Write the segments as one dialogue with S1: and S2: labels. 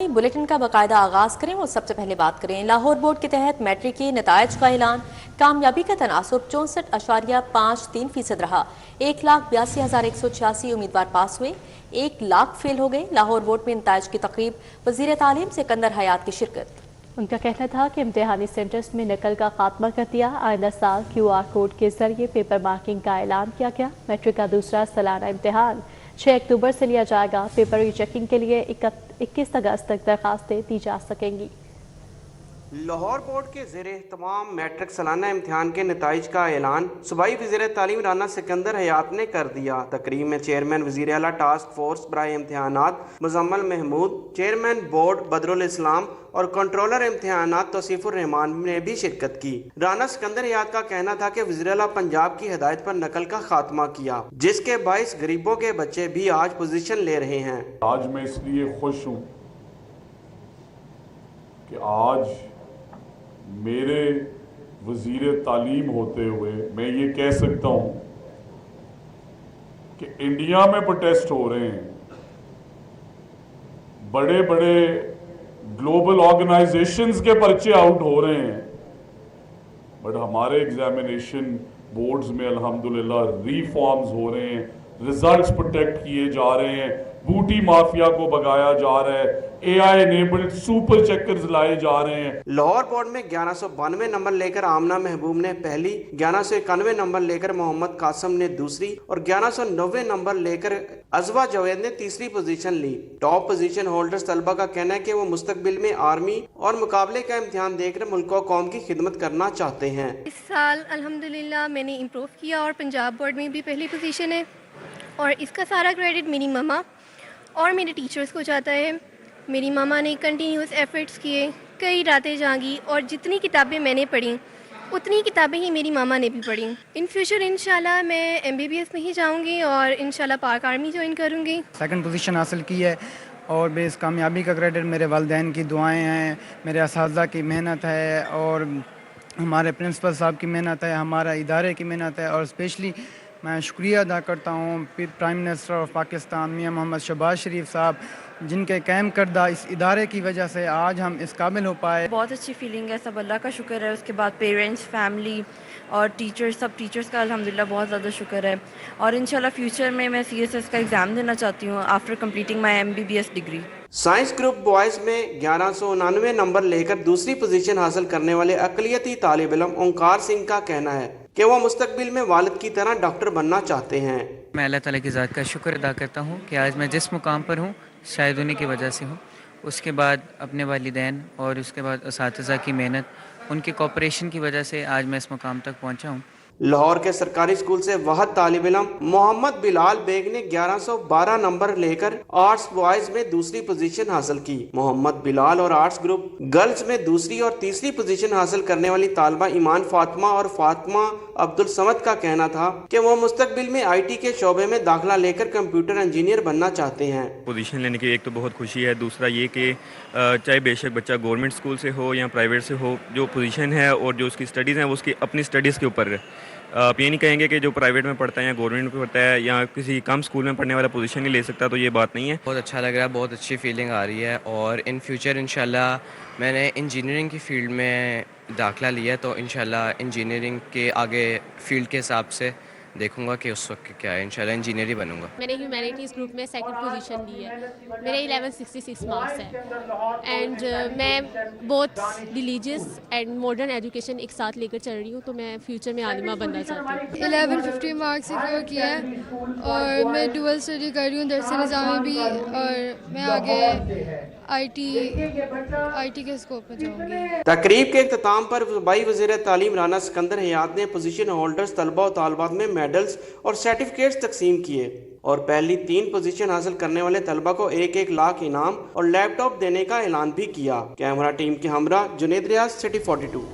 S1: Bulletin का बाकायदा आगाज करें और सबसे पहले बात करें लाहौर बोर्ड के तहत मैट्रिक के नतायज का ऐलान। कामयाबी का तनासुब 64.53% रहा। 1,82,186 उम्मीदवार पास हुए, 1 लाख फेल हो गए। लाहौर बोर्ड में नतायज की तकरीब वजीर तालीम सिकंदर हयात की शिरकत।
S2: उनका कहना था कि इम्तिहानी सेंटर्स में नकल का खात्मा कर दिया। आइंदा साल QR कोड के जरिए पेपर मार्किंग का ऐलान किया गया। मैट्रिक का दूसरा सालाना इम्तिहान 6 अक्टूबर से लिया जाएगा। पेपर रीचेकिंग के लिए 21 अगस्त तक दरखास्तें दी जा सकेंगी।
S3: लाहौर बोर्ड के ज़ेर-ए-एहतमाम मैट्रिक सालाना इम्तिहान के नताइज का ऐलान सूबाई वज़ीर तालीम राना सिकंदर हयात ने कर दिया। तकरीब में चेयरमैन वज़ीर आला टास्क फोर्स बराए इम्तिहानात मुज़म्मल महमूद, चेयरमैन बोर्ड बदरुल इस्लाम और कंट्रोलर इम्तिहानात तौसीफुर रहमान ने भी शिरकत की। राना सिकंदर हयात का कहना था कि वज़ीर आला पंजाब की हिदायत पर नकल का खात्मा किया, जिसके बाइस गरीबों के बच्चे भी आज पोजीशन ले रहे हैं।
S4: आज मैं इसलिए खुश हूँ कि आज मेरे वज़ीर तालीम होते हुए मैं ये कह सकता हूँ कि इंडिया में प्रोटेस्ट हो रहे हैं, बड़े बड़े ग्लोबल ऑर्गेनाइजेशंस के पर्चे आउट हो रहे हैं, बट हमारे एग्जामिनेशन बोर्ड्स में अल्हम्दुलिल्लाह रिफॉर्म्स हो रहे हैं, रिजल्ट्स प्रोटेक्ट किए जा रहे हैं, बूटी माफिया को भगाया जा रहा है, AI एनेबल्ड सुपर चेकर्स लाए जा रहे हैं।
S3: लाहौर बोर्ड में 1192 नंबर लेकर आमना महबूब ने पहली, 1191 नंबर लेकर मोहम्मद कासम ने दूसरी और 1190 नंबर लेकर अजवा जवेद ने तीसरी पोजीशन ली। टॉप पोजीशन होल्डर्स तलबा का कहना है कि वो मुस्तकबिल में आर्मी और मुकाबले का इम्तिहान देकर मुल्क और कौम की खिदमत करना चाहते हैं।
S5: इस साल अल्हम्दुलिल्लाह मैंने इम्प्रूव किया और पंजाब बोर्ड में भी पहली पोजीशन है और इसका सारा क्रेडिट मेरी ममा और मेरे टीचर्स को जाता है। मेरी मामा ने कंटिन्यूस एफर्ट्स किए, कई रातें जागी और जितनी किताबें मैंने पढ़ी उतनी किताबें ही मेरी मामा ने भी पढ़ी। इन फ्यूचर इंशाल्लाह मैं MBBS में ही जाऊंगी और इंशाल्लाह पाक आर्मी ज्वाइन करूंगी।
S6: सेकंड पोजीशन हासिल की है और बेस कामयाबी का क्रेडिट मेरे वालिदैन की दुआएं हैं, मेरे असातिज़ा की मेहनत है और हमारे प्रिंसिपल साहब की मेहनत है, हमारा इदारे की मेहनत है। और स्पेशली मैं शुक्रिया अदा करता हूँ प्राइम मिनिस्टर ऑफ पाकिस्तान मियां मोहम्मद शहबाज शरीफ साहब, जिनके कायम करदा इस इदारे की वजह से आज हम इस काबिल हो पाए।
S7: बहुत अच्छी फीलिंग है, सब अल्लाह का शुक्र है। उसके बाद पेरेंट्स, फैमिली और टीचर्स, सब टीचर्स का अल्हम्दुलिल्लाह बहुत ज़्यादा शुक्र है। और इंशाल्लाह फ्यूचर में मैं CSS का एग्ज़ाम देना चाहती हूँ after completing my MBBS degree.
S3: Science group boys में 1199 नंबर लेकर दूसरी पोजीशन हासिल करने वाले अक़लियती तालिब इल्म ओंकार सिंह का कहना है कि वो मुस्तकबिल में वालिद की तरह डॉक्टर बनना चाहते हैं।
S8: मैं अल्लाह ताला की ज़ात का शुक्र अदा करता हूँ कि आज मैं जिस मुकाम पर हूँ शायद उन्हीं की वजह से हूँ। उसके बाद अपने वालिदैन और उसके बाद असातिज़ा की मेहनत, उनकी कोऑपरेशन की वजह से आज मैं इस मुकाम तक पहुँचा हूँ।
S3: लाहौर के सरकारी स्कूल से वाहद तालिब इल्म मोहम्मद बिलाल बेग ने 1112 नंबर लेकर आर्ट्स बॉयज में दूसरी पोजीशन हासिल की। मोहम्मद बिलाल और आर्ट्स ग्रुप गर्ल्स में दूसरी और तीसरी पोजीशन हासिल करने वाली तालिबा ईमान फातिमा और फातिमा अब्दुल समद का कहना था कि वो मुस्तकबिल में IT के शोबे में दाखिला लेकर कंप्यूटर इंजीनियर बनना चाहते हैं।
S9: पोजीशन लेने की एक तो बहुत खुशी है, दूसरा ये कि चाहे बेशक बच्चा गवर्नमेंट स्कूल से हो या प्राइवेट से हो, जो पोजीशन है और जो उसकी स्टडीज़ हैं वो उसकी अपनी स्टडीज़ के ऊपर है। आप ये नहीं कहेंगे कि जो प्राइवेट में पढ़ता है या गवर्नमेंट में पढ़ता है या किसी कम स्कूल में पढ़ने वाला पोजीशन नहीं ले सकता, तो ये बात नहीं है।
S10: बहुत अच्छा लग रहा है, बहुत अच्छी फीलिंग आ रही है और इन फ्यूचर इंशाल्लाह मैंने इंजीनियरिंग की फ़ील्ड में दाखिला लिया है, तो इंशाल्लाह इंजीनियरिंग के आगे फील्ड के हिसाब से देखूंगा कि उस वक्त क्या है, इंशाल्लाह इंजीनियर ही बनूंगा।
S11: मैंने ह्यूमैनिटीज़ ग्रुप में सेकंड पोजीशन ली है, मेरे 1166 मार्क्स हैं एंड मैं बहुत रिलीजियस एंड मॉडर्न एजुकेशन एक साथ लेकर चल रही हूँ, तो मैं फ्यूचर में आलिमा बनना चाहती हूँ।
S5: 1150 मार्क्स सिक्योर किया है और मैं डुअल स्टडी कर रही हूँ दरस निज़ामी भी, और मैं आगे IT के स्कोप में जाऊँगी।
S3: तकरीब के इख्तिताम पर सूबाई वज़ीर तालीम राना सिकंदर हयात ने पोजीशन होल्डर्स तलबा और तालिबात में मेडल्स और सर्टिफिकेट्स तकसीम किए और पहली 3 पोजीशन हासिल करने वाले तलबा को 1-1 लाख इनाम और लैपटॉप देने का ऐलान भी किया। कैमरा टीम के हमरा जुनेद रियाज, सिटी 42।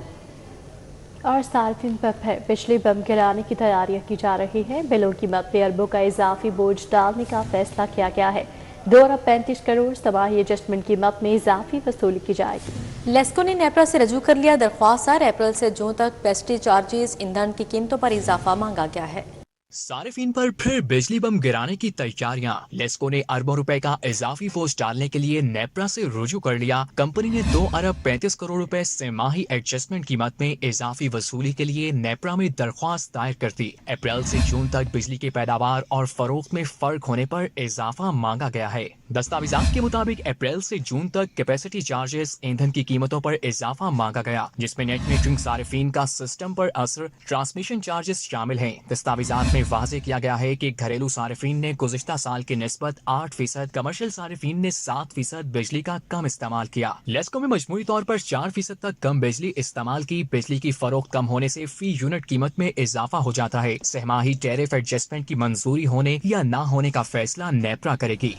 S2: और सार्फिन पर बिजली बम गिराने की तैयारियां की जा रही हैं। बिलों की मद में अरबों का इजाफी बोझ डालने का फैसला किया गया है। 2 अरब 35 करोड़ तबाही एडजस्टमेंट की मद में इजाफी वसूली की जाएगी।
S1: लेस्को ने नेपरा से रजू कर लिया दरख्वास्त। अप्रैल से जून तक पेस्ट्री चार्जेस, ईंधन की कीमतों पर इजाफा मांगा गया है।
S12: सारिफीन पर फिर बिजली बम गिराने की तैयारियां। लेस्को ने अरबों रुपए का इजाफी बोझ डालने के लिए नेप्रा से रुजू कर लिया। कंपनी ने 2 अरब 35 करोड़ रुपए तिमाही एडजस्टमेंट कीमत में इजाफी वसूली के लिए नेप्रा में दरख्वास्त दायर कर दी। अप्रैल से जून तक बिजली की पैदावार और फरोख्त में फर्क होने पर इजाफा मांगा गया है। दस्तावेजात के मुताबिक अप्रैल से जून तक कैपेसिटी चार्जेस, ईंधन की कीमतों पर इजाफा मांगा गया, जिसमें नेट मीटरिंग सारिफीन का सिस्टम पर असर, ट्रांसमिशन चार्जेस शामिल हैं। दस्तावेजात में वाज़ेह किया गया है कि घरेलू सारिफीन ने गुज़िश्ता साल की निस्बत 8%, कमर्शियल सारिफीन ने 7% बिजली का कम इस्तेमाल किया। लेस्को में मजमूई तौर पर 4% तक कम बिजली इस्तेमाल की। बिजली की फरोख्त कम होने से फी यूनिट कीमत में इजाफा हो जाता है। सहमाही टैरिफ एडजस्टमेंट की मंजूरी होने या न होने का फैसला नेप्रा करेगी।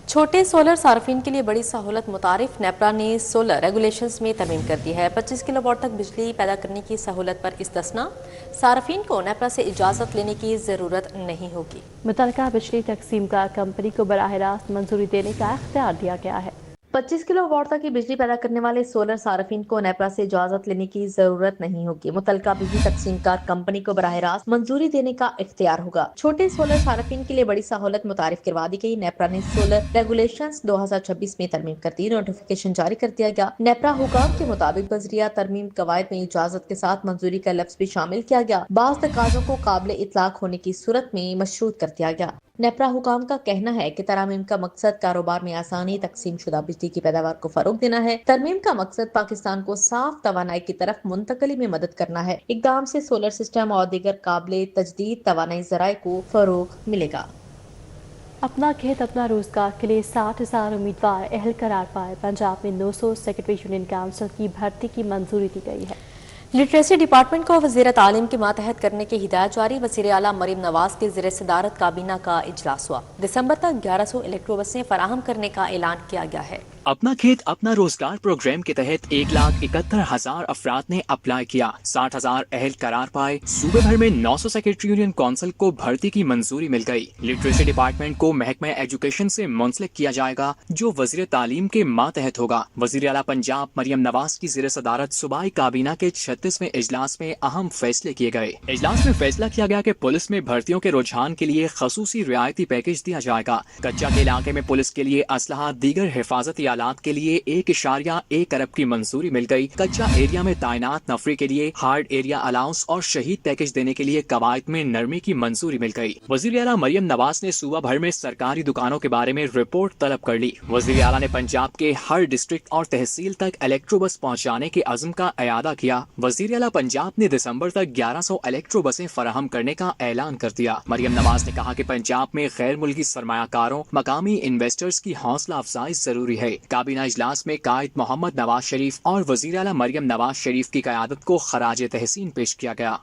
S1: छोटे सोलर सार्फिन के लिए बड़ी सहूलत मुतारिफ। नेप्रा ने सोलर रेगुलेशंस में तरमीम कर दी है। 25 किलोवाट तक बिजली पैदा करने की सहूलत पर इस्तिस्ना। सार्फिन को नेप्रा से इजाज़त लेने की ज़रूरत नहीं होगी।
S2: मुतलका बिजली तकसीम का कंपनी को बराह रास्त मंजूरी देने का इख्तियार दिया गया है।
S1: 25 किलोवाट तक की बिजली पैदा करने वाले सोलर सार्फिन को नेप्रा से इजाजत लेने की जरूरत नहीं होगी। मुतलका बिजली तकसीमकार कंपनी को बराह रास्त मंजूरी देने का इख्तियार होगा। छोटे सोलर सार्फिन के लिए बड़ी सहूलत मुतारिफ करवा दी गई। नेप्रा ने सोलर रेगुलेशंस 2026 में तरमीम कर दी। नोटिफिकेशन जारी कर दिया गया। नेप्रा हुकाम के मुताबिक बजरिया तरमीम कवायद में इजाजत के साथ मंजूरी का लफ्ज भी शामिल किया गया। बाज़ तकाज़ों को काबिल इतलाक होने की सूरत में मशरूत कर दिया गया। नेप्रा हुकाम का कहना है कि तरमीम का मकसद कारोबार में आसानी, तकसीम शुदा बिजली की पैदावार को फरोग देना है। तरमीम का मकसद पाकिस्तान को साफ तवानाई की तरफ मुंतकली में मदद करना है। इकदाम से सोलर सिस्टम और दीगर काबिल तजदीद तवानाई ज़राए को फरोग मिलेगा।
S2: अपना खेत अपना रोजगार के लिए 60,000 उम्मीदवार अहल करार पाए। पंजाब में 900 सेक्रेटरी यूनियन काउंसिल की भर्ती की मंजूरी दी गई है।
S1: लिटरेसी डिपार्टमेंट को वज़ीर तालीम के मातहत करने की हिदायत जारी। वज़ीर आला मरीम नवाज के ज़ेर सदारत काबीना का इजलास हुआ। दिसंबर तक 1100 इलेक्ट्रो बसें फराहम करने का ऐलान किया गया है।
S12: अपना खेत अपना रोजगार प्रोग्राम के तहत 1,71,000 अफराद ने अप्लाई किया। 60,000 अहल करार पाए। सूबे भर में 900 सेक्रेटरी यूनियन काउंसिल को भर्ती की मंजूरी मिल गई। लिटरेसी डिपार्टमेंट को महकमा एजुकेशन से मुंसलिक किया जाएगा, जो वज़ीर तालीम के मातहत होगा। वज़ीर आला पंजाब मरियम नवाज की ज़ेर सदारत सूबाई काबीना के 36वें इजलास में अहम फैसले किए गए। इजलास में फैसला किया गया कि पुलिस में भर्तियों के रुझान के लिए खसूसी रियायती पैकेज दिया जाएगा। कच्चा के इलाके में पुलिस के लिए असलहा, दीगर हिफाजती आलात के लिए 1.1 अरब की मंजूरी मिल गई। कच्चा एरिया में तैनात नफरी के लिए हार्ड एरिया अलाउंस और शहीद पैकेज देने के लिए कवायद में नरमी की मंजूरी मिल गई। वज़ीर आला मरियम नवाज ने सूबा भर में सरकारी दुकानों के बारे में रिपोर्ट तलब कर ली। वज़ीर आला ने पंजाब के हर डिस्ट्रिक्ट और तहसील तक इलेक्ट्रो बस पहुँचाने के अज़्म का अयादा किया। वज़ीर आला पंजाब ने दिसंबर तक 1100 इलेक्ट्रो बसें फराहम करने का ऐलान कर दिया। मरियम नवाज ने कहा कि पंजाब में गैर मुल्की सरमायाकारों, मकामी इन्वेस्टर्स की हौसला अफजाई जरूरी है। काबीना इजलास में कायद मोहम्मद नवाज शरीफ और वज़ीर आला मरियम नवाज शरीफ की क़यादत को खराज तहसीन पेश किया गया।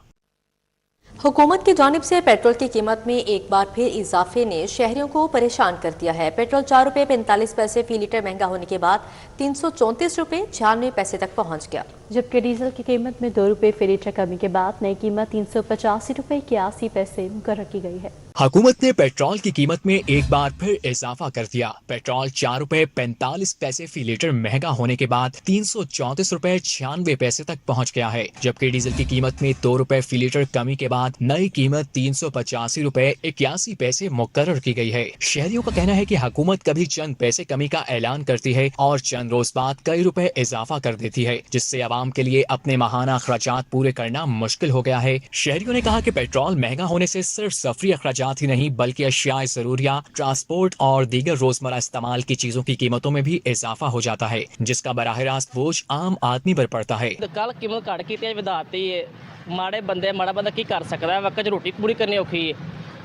S1: हुकूमत की जानिब से पेट्रोल की कीमत में एक बार फिर इजाफे ने शहरियों को परेशान कर दिया है। पेट्रोल 4 रुपये 45 पैसे फी लीटर महंगा होने के बाद 334 रुपये 96 पैसे तक पहुंच गया,
S2: जबकि डीजल की कीमत में 2 रुपये फी लीटर कमी के बाद नई कीमत 385 रुपये 81 पैसे मुकर्रर की गई है।
S12: हुकूमत ने पेट्रोल की कीमत में एक बार फिर इजाफा कर दिया। पेट्रोल 4 रुपये 45 पैसे फी लीटर महंगा होने के बाद 334 रुपये 96 पैसे तक पहुंच गया है, जबकि डीजल की कीमत में 2 रुपये फी लीटर कमी के बाद नई कीमत 385 रुपये 81 पैसे मुकर्रर की गई है। शहरियों का कहना है कि हुकूमत कभी चंद पैसे कमी का ऐलान करती है और चंद रोज बाद कई रुपए इजाफा कर देती है, जिससे आवाम के लिए अपने माहाना अखराजात पूरे करना मुश्किल हो गया है। शहरियों ने कहा कि पेट्रोल महंगा होने से सिर्फ सफरी अखराजात ही नहीं बल्कि अशियाए जरूरिया, ट्रांसपोर्ट और दीगर रोजमर्रा इस्तेमाल की चीजों की कीमतों में भी इजाफा हो जाता है, जिसका बराह रास्त बोझ आम आदमी पर पड़ता है।
S13: कल कीमत घट की ਵਧਾਤੀ है, माड़े बंदा की कर सकता है, वक्त रोटी पूरी करनी औखी है।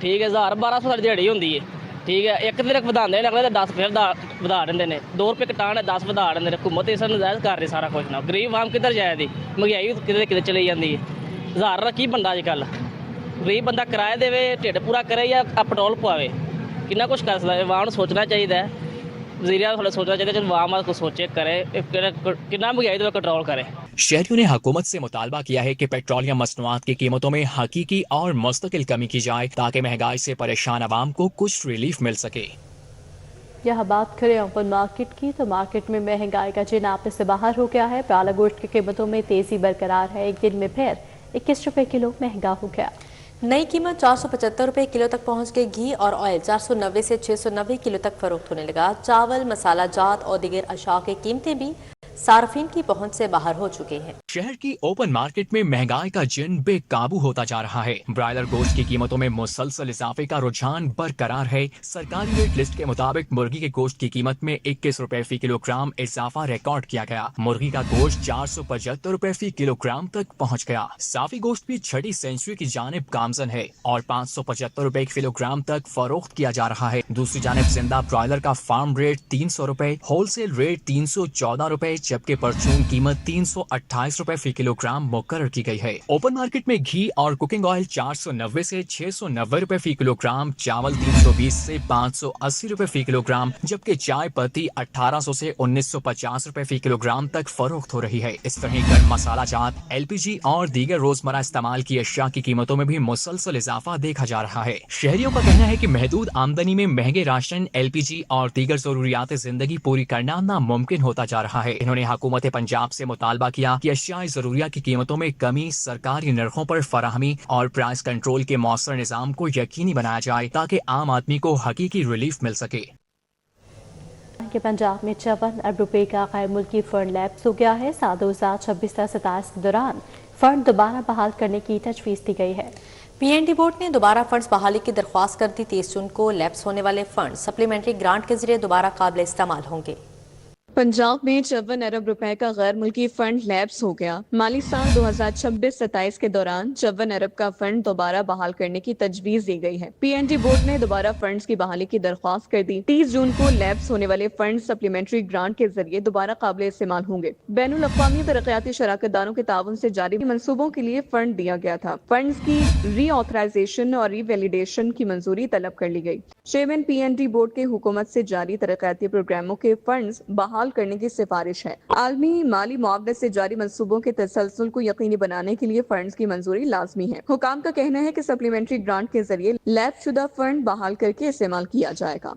S13: ठीक है, 1000-1200 साडी दिहाड़ी होंदी है। ठीक है, एक दिन ਵਧਾਉਂਦੇ ਨੇ, अगले 10 फिर ਵਧਾ ਦਿੰਦੇ ਨੇ। 2 रुपये कटान है 10 ਵਧਾ ਦਿੰਦੇ ਨੇ। हुकूमत इस नजायज़ कर रही सारा कुछ ना। गरीब आम किधर जाए दी, महंगाई किधर चली जाती है। 1000 का की बनता अजकल। गरीब बंदा किराया देवे, ढिड पूरा करे या पेट्रोल पवावे, कितना कुछ कर सकता है। आवाम को सोचना चाहिए, वज़ीर आला सोचना चाहिए, जब आवाम को सोचे करे कितना महंगाई तो कंट्रोल करे।
S12: शहरियों ने हुकूमत से मुतालबा किया है कि पेट्रोलियम मसनूआत की कीमतों में हकीकी और मुस्तकिल कमी की जाए, ताकि महंगाई से परेशान आवाम को कुछ रिलीफ मिल सके।
S2: यह बात करें ओपन मार्केट की, तो मार्केट में महंगाई का जिन आपे से बाहर हो गया है। ब्रायलर गोश्त की कीमतों में तेजी बरकरार है। एक दिन में फिर 21 रुपए किलो महंगा हो गया। नई कीमत 475 रुपये किलो तक पहुंच गई। घी और ऑयल 490 से 690 किलो तक फरोख्त होने लगा। चावल, मसाला जात और दीगर अशाओं की कीमतें भी सार्फिन की पहुंच से बाहर हो चुके हैं।
S12: शहर की ओपन मार्केट में महंगाई का जिन बेकाबू होता जा रहा है। ब्रायलर गोश्त की कीमतों में मुसलसल इजाफे का रुझान बरकरार है। सरकारी रेट लिस्ट के मुताबिक मुर्गी के गोश्त की कीमत में 21 रुपए फी किलोग्राम इजाफा रिकॉर्ड किया गया। मुर्गी का गोश्त 475 रुपए फी किलोग्राम तक पहुँच गया। साफी गोश्त भी छठी सेंचुरी की जानिब गामजन है और 575 रुपए किलोग्राम तक फरोख्त किया जा रहा है। दूसरी जानिब जिंदा ब्रायलर का फार्म रेट 300 रुपए, होलसेल रेट 314 रुपए, जबकि परचून कीमत 328 रुपए फी किलोग्राम मुकर्रर की गई है। ओपन मार्केट में घी और कुकिंग ऑयल 490 से 690 रुपए फी किलोग्राम, चावल 320 से 580 रुपए फी किलोग्राम, जबकि चाय पत्ती 1800 से 1950 रुपए फी किलोग्राम तक फरोख्त हो रही है। इस तरह गर्म मसाला जात, LPG और दीगर रोजमर्रा इस्तेमाल की अशिया की कीमतों में भी मुसलसल इजाफा देखा जा रहा है। शहरियों का कहना है कि महदूद आमदनी में महंगे राशन, LPG और दीगर जरूरियात जिंदगी पूरी करना नामुमकिन होता जा रहा है। इन्होंने हुकूमत पंजाब से मुतालबा किया कि अशियाई जरूरिया की कीमतों में कमी, सरकारी नरखों पर फराहमी और प्राइस कंट्रोल के मौसर निजाम को यकीनी बनाया जाए ताकि आम आदमी को हकीकी रिलीफ मिल सके।
S2: कि पंजाब में 54 अरब रुपए का गैर मुल्की फंड लैप्स हो गया है। साल 2026-27 के दौरान फंड दोबारा बहाल करने की तजवीज़ दी गई है। PND बोर्ड ने दोबारा फंड्स बहाली की दरख्वास्त कर दी। 30 जून को लैप्स होने वाले फंड सप्लीमेंट्री ग्रांट के जरिए दोबारा काबिल इस्तेमाल होंगे।
S14: पंजाब में 54 अरब रुपए का गैर मुल्की फंड लैप्स हो गया। माली साल 2026-27 के दौरान 54 अरब का फंड दोबारा बहाल करने की तजवीज दी गई है। PND बोर्ड ने दोबारा फंड्स की बहाली की दरख्वास्त कर दी। 30 जून को लैप्स होने वाले फंड सप्लीमेंट्री ग्रांट के जरिए दोबारा काबिल इस्तेमाल होंगे। बैनुल अक़वामी तरक्याती शराकतदारों के ताउन से जारी मंसूबों के लिए फंड दिया गया था। फंड्स की री ऑथराइजेशन और रीवैलिडेशन की मंजूरी तलब कर ली गई। चेयरमैन PND बोर्ड के हुकूमत से जारी तरक्याती प्रोग्रामों के फंड्स बहाल करने की सिफारिश है। आलमी माली मुआवजे से जारी मंसूबों के तसलसल को यकीनी बनाने के लिए फंड्स की मंजूरी लाजमी है। हुकाम का कहना है कि सप्लीमेंट्री ग्रांट के जरिए लैप्स शुदा फंड बहाल करके इस्तेमाल किया जाएगा।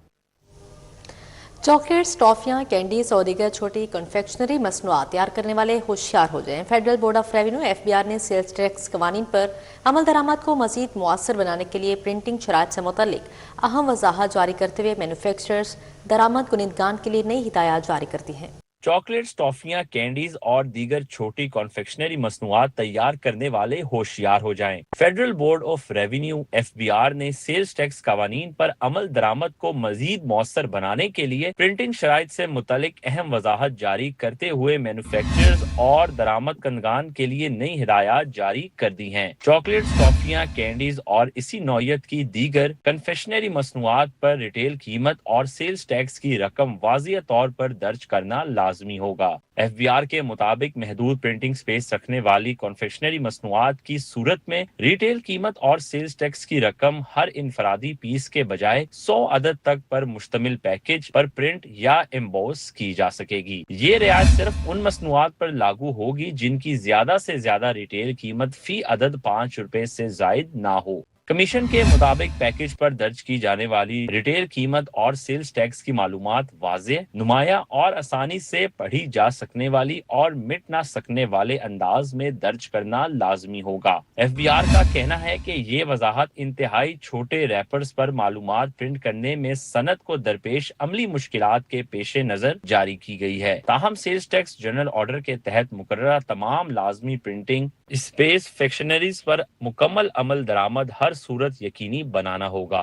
S2: चॉकलेट्स, टॉफियां, कैंडीज और दीगर छोटी कन्फेक्शनरी मसनूआत तैयार करने वाले होशियार हो जाएं। Federal board of revenue FBR ने सेल्स टैक्स कवानीन पर अमल दरामद को मजीद मुअस्सर बनाने के लिए प्रिंटिंग शराइत से मुतल्लिक अहम वजाहत जारी करते हुए मैन्युफैक्चरर्स दरामद कुनिदगान के लिए नई हिदायत जारी करती हैं।
S15: चॉकलेट्स, टॉफियां, कैंडीज और दीगर छोटी कॉन्फेक्शनरी मसनूआत तैयार करने वाले होशियार हो जाएं। Federal board of revenue FBR ने सेल्स टैक्स कवानीन पर अमल दरामद को मजीद मौसर बनाने के लिए प्रिंटिंग शराइत से मुतल्लिक अहम वजाहत जारी करते हुए मैन्युफैक्चरर्स और दरामद कंदगान के लिए नई हिदायत जारी कर दी हैं। चॉकलेट्स, टॉफियां, कैंडीज और इसी नौयत की दीगर कन्फेक्शनरी मसनूआत पर रिटेल कीमत और सेल्स टैक्स की रकम वाज़िह तौर पर दर्ज करना लाजमी होगा। FBR के मुताबिक महदूद प्रिंटिंग स्पेस रखने वाली कॉन्फेक्शनरी मसनूआत की सूरत में रिटेल कीमत और सेल्स टैक्स की रकम हर इनफरादी पीस के बजाय 100 अदद तक पर मुश्तमिल पैकेज पर प्रिंट या एम्बोस की जा सकेगी। ये रियायत सिर्फ उन मसनूआत पर लागू होगी जिनकी ज्यादा से ज्यादा रिटेल कीमत फी अदद 5 रुपए से जायद ना हो। कमीशन के मुताबिक पैकेज पर दर्ज की जाने वाली रिटेल कीमत और सेल्स टैक्स की मालूमात वाज़ेह, नुमाया और आसानी से पढ़ी जा सकने वाली और मिट ना सकने वाले अंदाज में दर्ज करना लाजमी होगा। FBR का कहना है कि ये वजाहत इंतहाई छोटे रैपर्स पर मालूमात प्रिंट करने में सनत को दरपेश अमली मुश्किलात के पेश नजर जारी की गई है। ताहम सेल्स टैक्स जनरल ऑर्डर के तहत मुकर्ररा तमाम लाजमी प्रिंटिंग स्पेस फैक्शनरीज पर मुकम्मल अमल दरामद हर सूरत यकीनी बनाना होगा।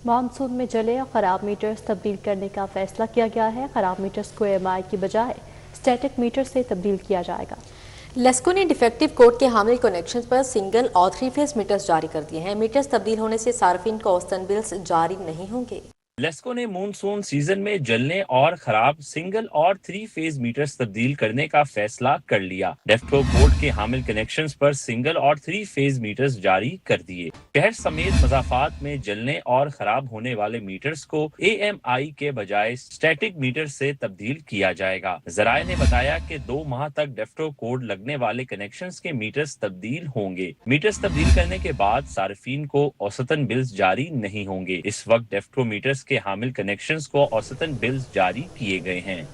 S2: मानसून में जले और खराब मीटर्स तब्दील करने का फैसला किया गया है। खराब मीटर्स को EMI की बजाय स्टैटिक मीटर से तब्दील किया जाएगा। लेस्को ने डिफेक्टिव कोड के हामिल कनेक्शंस पर सिंगल और 3 फेज मीटर्स जारी कर दिए हैं। मीटर्स तब्दील होने से सार्फिन को औसतन बिल्स जारी नहीं होंगे।
S15: लेस्को ने मानसून सीजन में जलने और खराब सिंगल और 3 फेज मीटर्स तब्दील करने का फैसला कर लिया। डेफ्टो कोड के हामिल कनेक्शंस पर सिंगल और 3 फेज मीटर्स जारी कर दिए। शहर समेत मज़ाफात में जलने और खराब होने वाले मीटर्स को AMI के बजाय स्टैटिक मीटर से तब्दील किया जाएगा। ज़राए ने बताया कि 2 माह तक डेफ्टो कोड लगने वाले कनेक्शंस के मीटर्स तब्दील होंगे। मीटर्स तब्दील करने के बाद सार्फिन को औसतन बिल्स जारी नहीं होंगे। इस वक्त डेफ्टो मीटर्स के हामिल कनेक्शंस को औसतन बिल्स जारी किए गए हैं।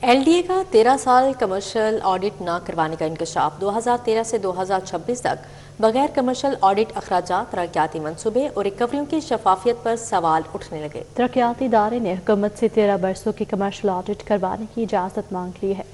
S2: LDA का 13 साल कमर्शियल ऑडिट न करवाने का इंकशाफ 2013 से 2026 तक बगैर कमर्शियल ऑडिट अखराजात, तरक्याती मंसूबे और रिकवरियों की शफाफियत पर सवाल उठने लगे। तरक्याती इदारे ने हुकूमत से 13 बरसों की कमर्शियल ऑडिट करवाने की इजाजत मांग ली है।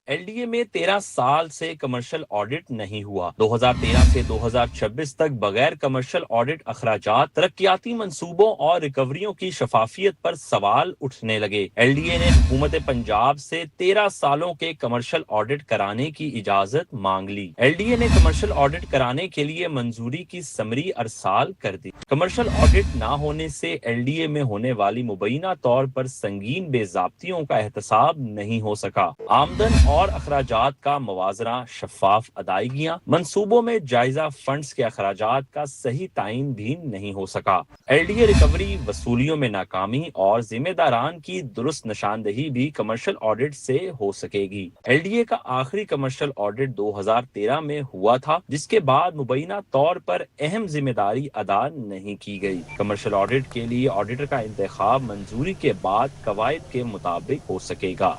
S15: LDA में 13 साल से कमर्शियल ऑडिट नहीं हुआ। 2013 से 2026 तक बगैर कमर्शियल ऑडिट अखराजात, तरक्याती मंसूबों और रिकवरियों की शफाफियत पर सवाल उठने लगे। LDA ने हुकूमत पंजाब से 13 सालों के कमर्शियल ऑडिट कराने की इजाजत मांग ली। LDA ने कमर्शियल ऑडिट कराने के लिए मंजूरी की समरी अरसाल कर दी। कमर्शियल ऑडिट ना होने से LDA में होने वाली मुबैना तौर पर संगीन बेज़ाब्तियों का एहतसाब नहीं हो सका। आमदन और अखराजात का मवाजना, शफाफ अदायगियां, मंसूबों में जायजा फंड्स के अखराजात का सही तायन भी नहीं हो सका। LDA रिकवरी, वसूलियों में नाकामी और जिम्मेदारान की दुरुस्त निशानदही भी कमर्शियल ऑडिट से हो सकेगी। LDA का आखिरी कमर्शियल ऑडिट 2013 में हुआ था, जिसके बाद मुबैना तौर पर अहम जिम्मेदारी अदा नहीं की गई। कमर्शियल ऑडिट के लिए ऑडिटर का इंतखाब मंजूरी के बाद कवायद के मुताबिक हो सकेगा।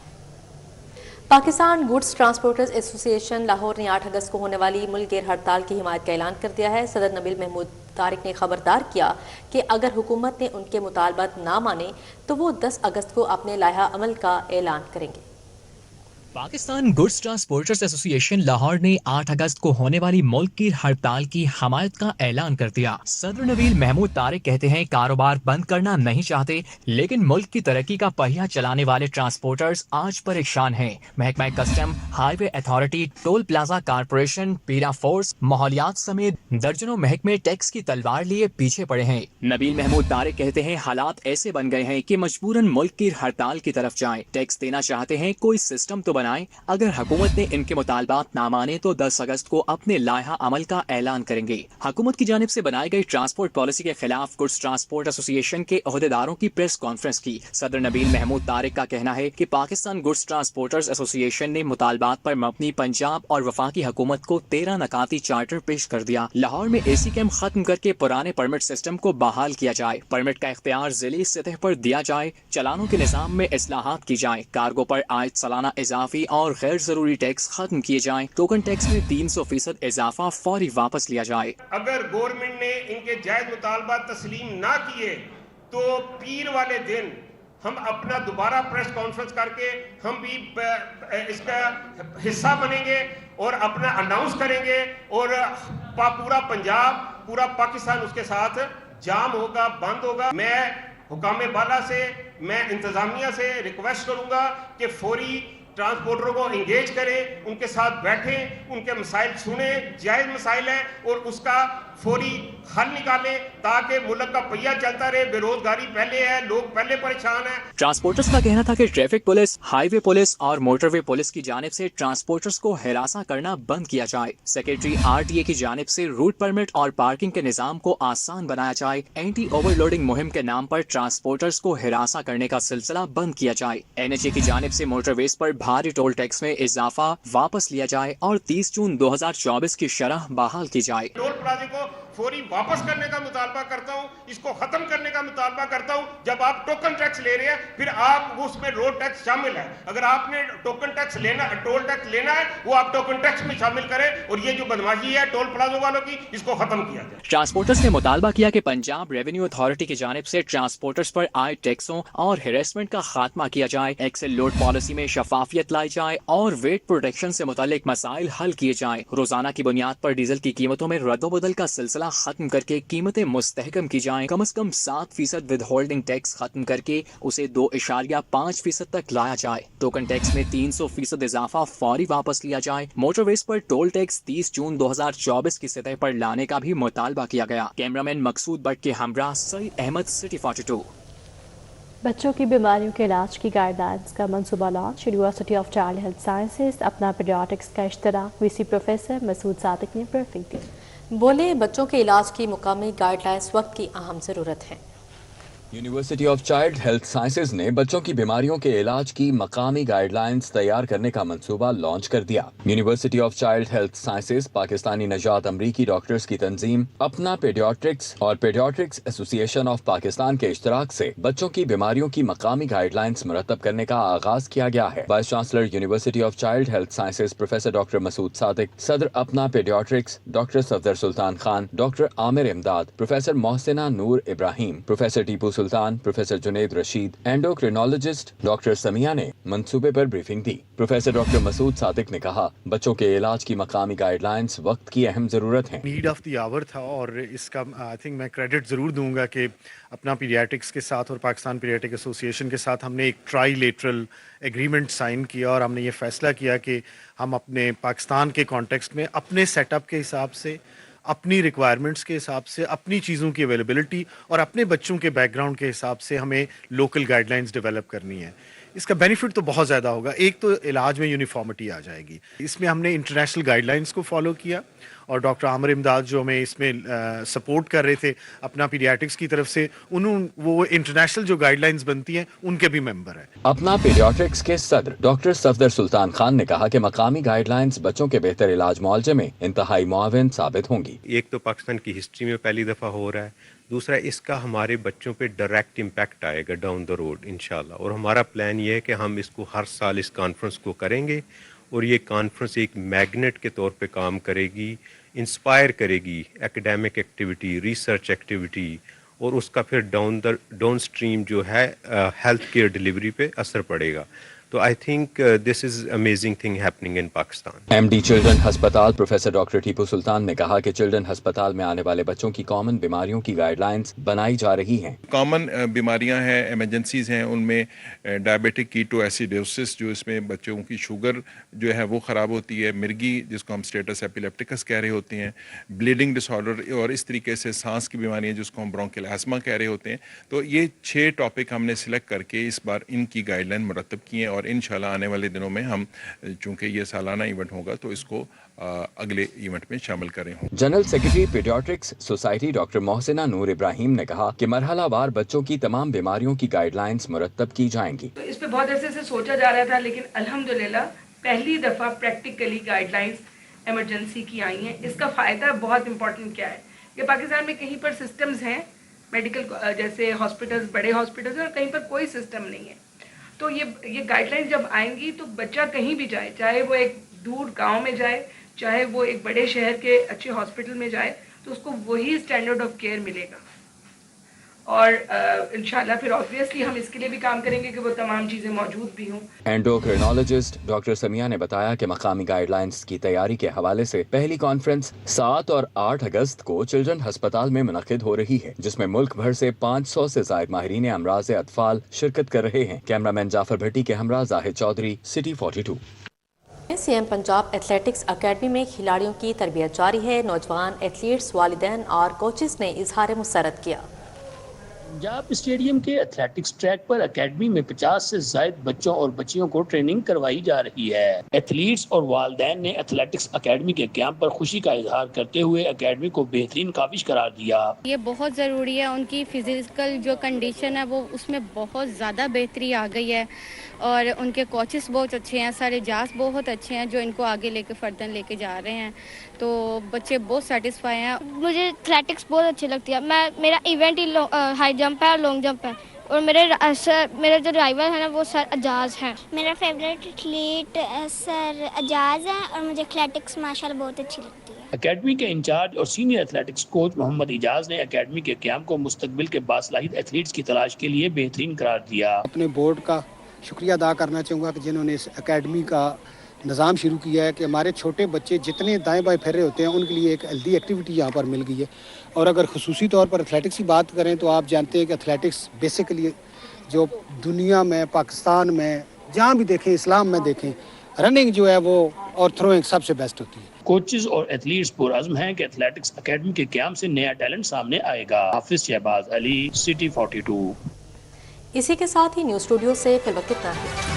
S2: Pakistan goods transporters association Lahore ने 8 अगस्त को होने वाली मुल्क गिर हड़ताल की हिमायत का ऐलान कर दिया है। सदर नबील महमूद तारिक ने खबरदार किया कि अगर हुकूमत ने उनके मुतालबात ना माने तो वो 10 अगस्त को अपने लाहा अमल का ऐलान करेंगे।
S12: Pakistan goods transporters association Lahore ने 8 अगस्त को होने वाली मुल्क की हड़ताल की हमायत का ऐलान कर दिया। सदर नबील महमूद तारिक कहते हैं, कारोबार बंद करना नहीं चाहते, लेकिन मुल्क की तरक्की का पहिया चलाने वाले ट्रांसपोर्टर्स आज परेशान हैं। महकमा custom, highway authority, toll plaza corporation, पीरा फोर्स, माहौलियात समेत दर्जनों महकमे टैक्स की तलवार लिए पीछे पड़े हैं। नबील महमूद तारिक कहते हैं, हालात ऐसे बन गए हैं कि मजबूरन मुल्क की हड़ताल की तरफ जाएं। टैक्स देना चाहते हैं, कोई सिस्टम तो बनाएं। अगर हुकूमत ने इनके मुतालबात ना माने तो 10 अगस्त को अपने लाहा अमल का ऐलान करेंगे। हुकूमत की जानिब से बनाई गई ट्रांसपोर्ट पॉलिसी के खिलाफ गुड्स ट्रांसपोर्ट एसोसिएशन के ओहदेदारों की प्रेस कॉन्फ्रेंस की। सदर नबील महमूद तारिक का कहना है कि पाकिस्तान गुड्स ट्रांसपोर्टर्स एसोसिएशन ने मुतालबात पर मबनी पंजाब और वफाकी हुकूमत को 13 नकाती चार्टर पेश कर दिया। लाहौर में AC कैम्प खत्म करके पुराने परमिट सिस्टम को बहाल किया जाए। परमिट का इख्तियार जिली सतह पर दिया जाए। चलानों के निजाम में इस्लाहात की जाए। कार्गो पर आयद सालाना इजाफी और गैर जरूरी टैक्स खत्म किए जाएं। टोकन टैक्स में 300% इजाफा फौरी वापस लिया जाए।
S16: अगर गवर्नमेंट ने इनके जायज मुतालबा तस्लीम ना किए तो पीर वाले दिन हम अपना दोबारा प्रेस कॉन्फ्रेंस करके हम भी इसका हिस्सा बनेंगे और अपना अनाउंस करेंगे और पूरा पंजाब, पूरा पाकिस्तान उसके साथ जाम होगा, बंद होगा। मैं हुकाम बाला से, मैं इंतजामिया से रिक्वेस्ट करूंगा कि फौरी ट्रांसपोर्टरों को इंगेज करें, उनके साथ बैठें, उनके मसाइल सुनें, जायज मसाइल हैं और उसका फौरी हल निकालें ताकि मुल्क का पहिया चलता रहे। बेरोजगारी पहले है, लोग पहले परेशान हैं।
S12: ट्रांसपोर्टर्स का कहना था कि ट्रैफिक पुलिस, हाईवे पुलिस और मोटरवे पुलिस की जानिब से ट्रांसपोर्टर्स को हिरासा करना बंद किया जाए। सेक्रेटरी RTA की जानिब से रूट परमिट और पार्किंग के निजाम को आसान बनाया जाए। एंटी ओवरलोडिंग मुहिम के नाम पर ट्रांसपोर्टर्स को हिरासा करने का सिलसिला बंद किया जाए। NHA की जानिब से मोटरवेज पर भारी टोल टैक्स में इजाफा वापस लिया जाए और 30 जून 2024 की शरह बहाल की जाए।
S16: टोल प्लाजे को फौरी वापस करने का मुतालबा करता हूँ, इसको खत्म करने का मुतालबा करता हूँ। जब आप टोकन टैक्स ले रहे हैं फिर आप उसमें रोड टैक्स शामिल है। अगर आपने टोकन टैक्स लेना, टोल टैक्स लेना है, वो आप टोकन टैक्स में शामिल करें और ये जो बदमाशी है टोल प्लाजो वालों की, इसको खत्म किया जाए।
S12: ट्रांसपोर्टर्स ने मुतालबा किया कि पंजाब रेवेन्यू अथॉरिटी की जानिब से ट्रांसपोर्टर्स पर आए टैक्सों और हेरेसमेंट का खात्मा किया जाए। एक्सेल लोड पॉलिसी में शफाफियत लाई जाए और वेट प्रोटेक्शन से मुतालिक मसाइल हल किए जाए। रोजाना की बुनियाद पर डीजल की कीमतों में रद्दोबदल का सिलसिला खत्म करके कीमतें मुस्तहकम की जाएं। कम से कम 7% विद होल्डिंग टैक्स खत्म करके उसे 2.5% तक लाया जाए। टोकन टैक्स में 300% इजाफा फौरी वापस लिया जाए। मोटरवेज पर टोल टैक्स 30 जून 2024 की सतह पर लाने का भी मुतालबा किया गया। कैमरामैन मकसूद बट के हमरा सईद अहमद, सिटी 42।
S2: बच्चों की बीमारियों के इलाज की गाइडलाइंस का मंसूबा launch. University of Child Health sciences अपना पीडियाट्रिक्स का इश्तराक VC प्रोफेसर मसूद सादिक ने ब्रीफिंग दी। बोले, बच्चों के इलाज की मुकामी गाइडलाइंस वक्त की अहम ज़रूरत है।
S17: University of Child Health sciences ने बच्चों की बीमारियों के इलाज की मकामी गाइडलाइंस तैयार करने का मंसूबा लॉन्च कर दिया। University of Child Health Sciences, पाकिस्तानी नजात अमरीकी डॉक्टर्स की तंजीम अपना पेडियाट्रिक्स और पेडियाट्रिक्स एसोसिएशन ऑफ पाकिस्तान के इश्तराक से बच्चों की बीमारियों की मकामी गाइडलाइंस मुरतब करने का आगाज किया गया है। Vice chancellor University of Child Health Sciences professor doctor Masood Sadiq, सदर अपना paediatrics doctor Safdar Sultan Khan, doctor Aamir Imdad, professor Mohsina Noor Ibrahim, professor Tipu Sultan, professor Junaid Rashid, endocrinologist doctor Samia ने मंसूबे पर ब्रीफिंग दी। प्रोफेसर डॉक्टर मसूद सादिक ने कहा, बच्चों के इलाज की मकामी गाइडलाइंस वक्त की अहम जरूरत है।
S18: नीड ऑफ द आवर था और इसका आई थिंक मैं क्रेडिट ज़रूर दूंगा कि अपना पीडियाट्रिक्स के साथ और पाकिस्तान पीडियाट्रिक एसोसिएशन के साथ हमने एक ट्राईलेटरल एग्रीमेंट साइन किया और हमने ये फैसला किया कि हम अपने पाकिस्तान के कॉन्टेक्स्ट में अपने सेटअप के हिसाब से, अपनी रिक्वायरमेंट्स के हिसाब से, अपनी चीज़ों की अवेलेबिलिटी और अपने बच्चों के बैकग्राउंड के हिसाब से हमें लोकल गाइडलाइंस डेवलप करनी है। इसका बेनिफिट तो बहुत ज़्यादा होगा। एक तो इलाज में यूनिफॉर्मिटी आ जाएगी। इसमें हमने इंटरनेशनल गाइडलाइंस को फॉलो किया और डॉक्टर आमिर इमदाद जो हमें इसमें सपोर्ट कर रहे थे अपना पीडियाट्रिक्स की तरफ से, उन्होंने वो इंटरनेशनल जो गाइडलाइंस बनती हैं उनके भी मेंबर हैं।
S17: अपना पीडियाट्रिक्स के सदर डॉक्टर सफदर सुल्तान खान ने कहा कि मकामी गाइडलाइंस बच्चों के बेहतर इलाज मुआवजे में इंतहाई मुआविन साबित होंगी।
S19: एक तो पाकिस्तान की हिस्ट्री में पहली दफ़ा हो रहा है, दूसरा इसका हमारे बच्चों पे डायरेक्ट इम्पैक्ट आएगा डाउन द रोड इंशाल्लाह। और हमारा प्लान ये है कि हम इसको हर साल इस कॉन्फ्रेंस को करेंगे और ये कॉन्फ्रेंस एक मैग्नेट के तौर पे काम करेगी, इंस्पायर करेगी एकेडमिक एक्टिविटी, रिसर्च एक्टिविटी और उसका फिर डाउन स्ट्रीम जो है हेल्थ केयर डिलीवरी पे असर पड़ेगा। तो I think this is amazing thing happening in Pakistan.
S17: MD children अस्पताल प्रोफेसर डॉक्टर टीपू सुल्तान ने कहा कि चिल्ड्रन अस्पताल में आने वाले बच्चों की कॉमन बीमारियों की गाइडलाइंस बनाई जा रही हैं।
S20: कॉमन बीमारियां हैं, इमरजेंसीज हैं, उनमें डायबिटिक कीटोएसिडोसिस जो इसमें बच्चों की शुगर जो है वो ख़राब होती है, मिर्गी जिसको हम स्टेटस एपिलेप्टिकस कह रहे होते हैं, ब्लीडिंग डिसऑर्डर और इस तरीके से सांस की बीमारियाँ जिसको हम ब्रोंकियल एस्मा कह रहे होते हैं। तो ये 6 टॉपिक हमने सिलेक्ट करके इस बार इनकी गाइडलाइन मुरतब की हैं और इंशाल्लाह आने वाले दिनों में हम चूंकि ये सालाना इवेंट होगा तो इसको अगले इवेंट में शामिल करें।
S17: General secretary paediatrics society doctor Mohsina Noor Ibrahim ने कहा कि मरहलावार बच्चों की तमाम बीमारियों की गाइडलाइंस मुरतब की जाएंगी।
S21: तो इस पे बहुत अरसे से सोचा जा रहा था, लेकिन अल्हम्दुलिल्लाह पहली दफा प्रैक्टिकली गाइडलाइंस इमरजेंसी की आई हैं। इसका फायदा बहुत इंपॉर्टेंट क्या है कि पाकिस्तान में कहीं पर सिस्टम्स हैं मेडिकल जैसे हॉस्पिटल्स, बड़े हॉस्पिटल्स हैं और कहीं पर कोई सिस्टम नहीं है। तो ये गाइडलाइंस जब आएंगी तो बच्चा कहीं भी जाए, चाहे वो एक दूर गांव में जाए, चाहे वो एक बड़े शहर के अच्छे हॉस्पिटल में जाए, तो उसको वही स्टैंडर्ड ऑफ केयर मिलेगा। और इंशाल्लाह फिर ऑब्वियसली हम इसके लिए भी काम करेंगे कि वो तमाम चीज़ें मौजूद भी हों।
S17: एंडोक्रिनोलॉजिस्ट डॉक्टर समिया ने बताया कि मकामी गाइडलाइंस की तैयारी के हवाले से पहली कॉन्फ्रेंस 7 और 8 अगस्त को चिल्ड्रन अस्पताल में मुनक्किद हो रही है, जिसमें मुल्क भर से 500 से ज़ायद माहिरीन अमराज अतफाल शिरकत कर रहे हैं। कैमरामैन जाफर भट्टी के हमरा Zahid Chaudhry, city 42।
S1: CM Punjab athletics academy में खिलाड़ियों की तरबियत जारी है। नौजवान एथलीट्स, वालिदैन और कोचेस ने इजहार मुसरत किया।
S22: पंजाब स्टेडियम के एथलेटिक्स ट्रैक पर एकेडमी में 50 से ज्यादा बच्चों और बच्चियों को ट्रेनिंग करवाई जा रही है। एथलीट्स और वालिदैन ने एथलेटिक्स अकेडमी के क़याम पर खुशी का इजहार करते हुए अकेडमी को बेहतरीन काबिज करार दिया।
S23: ये बहुत ज़रूरी है, उनकी फिजिकल जो कंडीशन है वो उसमें बहुत ज़्यादा बेहतरी आ गई है और उनके कोचेस बहुत अच्छे हैं, सारे जास बहुत अच्छे हैं जो इनको आगे लेके फर्दन लेके जा रहे हैं। तो बच्चे बहुत सेटिस्फाई हैं।
S24: मुझे एथलेटिक्स बहुत अच्छी लगती है। मेरा इवेंट ही हाई जंप है और लॉन्ग जंप है और मेरा जो राइवल है ना वो सर अजाज है।
S25: मेरा फेवरेट एथलीट सर अजाज है और मुझे एथलेटिक्स माशाल्लाह बहुत अच्छी लगती है।
S22: अकेडमी के इंचार्ज और senior athletics coach Mohammad Ijaz ने अकेडमी के क़याम को मुस्तकबिल के बासलाहिद एथलीट्स की तलाश के लिए बेहतरीन करार दिया।
S26: अपने बोर्ड का शुक्रिया अदा करना चाहूँगा कि जिन्होंने इस अकेडमी का निज़ाम शुरू किया है कि हमारे छोटे बच्चे जितने दाएं बाएं फिर रहे होते हैं उनके लिए एक हेल्दी एक्टिविटी यहाँ पर मिल गई है। और अगर खुसूसी तौर पर एथलेटिक्स की बात करें तो आप जानते हैं कि एथलेटिक्स बेसिकली जो दुनिया में, पाकिस्तान में, जहाँ भी देखें, इस्लाम में देखें, रनिंग जो है वो और थ्रोइंग सबसे बेस्ट होती है।
S22: कोचेस और एथलीट्स पुरअज़्म हैं कि एथलेटिक्स अकेडमी के क़याम से नया टैलेंट सामने आएगा। हाफिज शहबाज अली, सिटी 42।
S1: इसी के साथ ही न्यूज़ स्टूडियो से फिलहाल इतना ही।